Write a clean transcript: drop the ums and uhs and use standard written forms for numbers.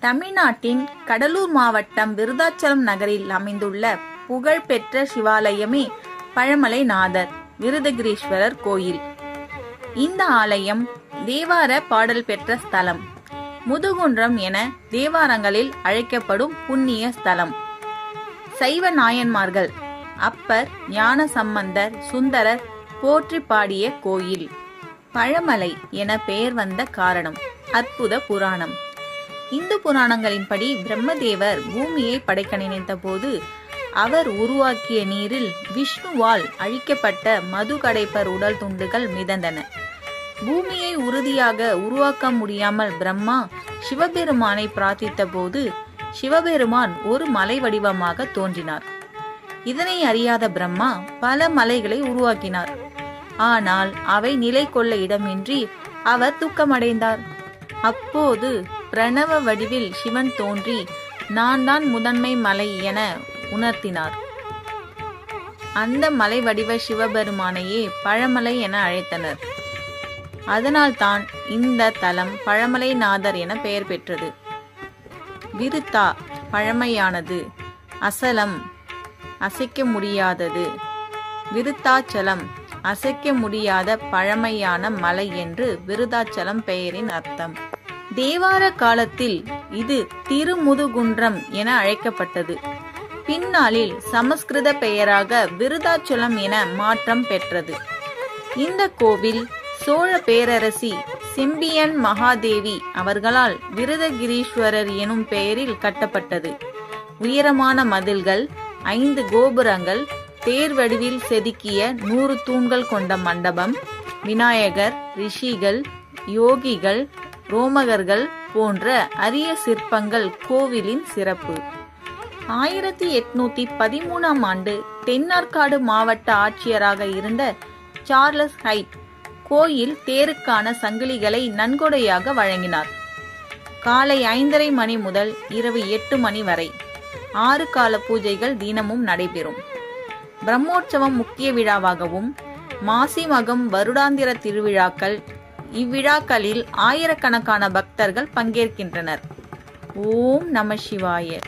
தமிழ்நாட்டின் கடலூர் மாவட்டம் விருதாச்சலம் நகரில் அமைந்துள்ள புகழ்பெற்ற சிவாலயமே பழமலைநாதர் விருதகிரீஸ்வரர் கோயில். இந்த ஆலயம் தேவார பாடல் பெற்ற ஸ்தலம். முதுகுன்றம் என தேவாரங்களில் அழைக்கப்படும் புண்ணிய ஸ்தலம். சைவ நாயன்மார்கள் அப்பர், ஞான சம்பந்தர், சுந்தரர் போற்றி பாடிய கோயில். பழமலை என பெயர் வந்த காரணம் அற்புத புராணம். இந்து புராணங்களின்படி பிரம்மதேவர் பூமியை படைக்க நினைத்த போது அவர் உருவாக்கிய நீரில் விஷ்ணுவால் அழிக்கப்பட்ட மது கடைப்பர் உடல் துண்டுகள் மிதந்தன. பூமியை உறுதியாக உருவாக்க முடியாமல் பிரம்மா சிவபெருமானை பிரார்த்தித்த போது சிவபெருமான் ஒரு மலை வடிவமாக தோன்றினார். இதனை அறியாத பிரம்மா பல மலைகளை உருவாக்கினார். ஆனால் அவை நிலை கொள்ள இடமின்றி அவர் துக்கமடைந்தார். அப்போது பிரணவ வடிவில் சிவன் தோன்றி நான் தான் முதன்மை மலை என உணர்த்தினார். அந்த மலை வடிவ சிவபெருமானையே பழமலை என அழைத்தனர். அதனால் தான் இந்த தலம் பழமலைநாதர் என பெயர் பெற்றது. விருத்தா பழமையானது, அசலம் அசைக்க முடியாதது, விருத்தாச்சலம் அசைக்க முடியாத பழமையான மலை என்று விருதாச்சலம் பெயரின் அர்த்தம். தேவார காலத்தில் இது திருமுதுகுன்றம் என அழைக்கப்பட்டது. பின்னாளில் சமஸ்கிருத பெயராக விருதாச்சலம் என மாற்றம் பெற்றது. இந்த கோவில் சோழ பேரரசி செம்பியன் மகாதேவி அவர்களால் விருதகிரீஸ்வரர் எனும் பெயரில் கட்டப்பட்டது. உயரமான மதில்கள், 5 கோபுரங்கள், தேர் வடிவில் செதுக்கிய 100 தூண்கள் கொண்ட மண்டபம், விநாயகர், ரிஷிகள், யோகிகள், ரோமகர்கள் போன்ற அரிய சிற்பங்கள் கோவிலின் சிறப்பு. 1813ஆம் ஆண்டு தென்னார்காடு மாவட்ட ஆட்சியராக இருந்த சார்லஸ் ஹைட் கோயில் தேருக்கான சங்கிலிகளை நன்கொடையாக வழங்கினார். காலை 5:30 மணி முதல் இரவு 8 மணி வரை 6 கால பூஜைகள் தினமும் நடைபெறும். பிரம்மோற்சவம் முக்கிய விழாவாகவும், மாசி மகம் வருடாந்திர திருவிழாக்கள். இவ்விழாக்களில் ஆயிரக்கணக்கான பக்தர்கள் பங்கேற்கின்றனர். ஓம் நம சிவாய.